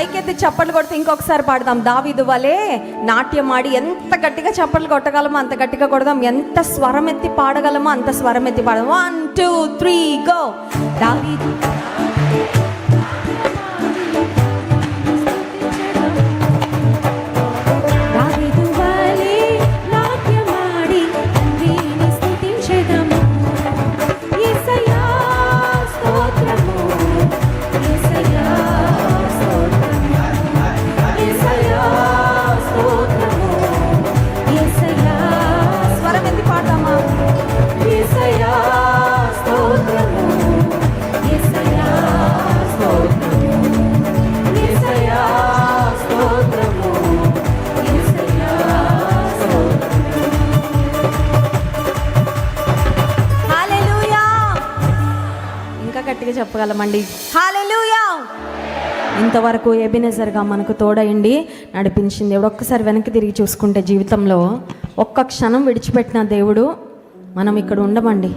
పైకెత్తి చప్పట్లు కొడితే ఇంకొకసారి పాడదాం. దావీదు వలే నాట్యం ఆడి ఎంత గట్టిగా చప్పట్లు కొట్టగలమో అంత గట్టిగా కొడదాం. ఎంత స్వరం ఎత్తి పాడగలమో అంత స్వరం ఎత్తి పాడదాం. 1 2 3 గో. దావీదు గట్టిగా చెప్పగలమండి. హల్లెలూయా. ఇంతవరకు ఎబెనెజర్గా మనకు తోడయండి నడిపించింది దేవుడు. ఒక్కసారి వెనక్కి తిరిగి చూసుకుంటే జీవితంలో ఒక్క క్షణం విడిచిపెట్టిన దేవుడు మనం ఇక్కడ ఉండమండి.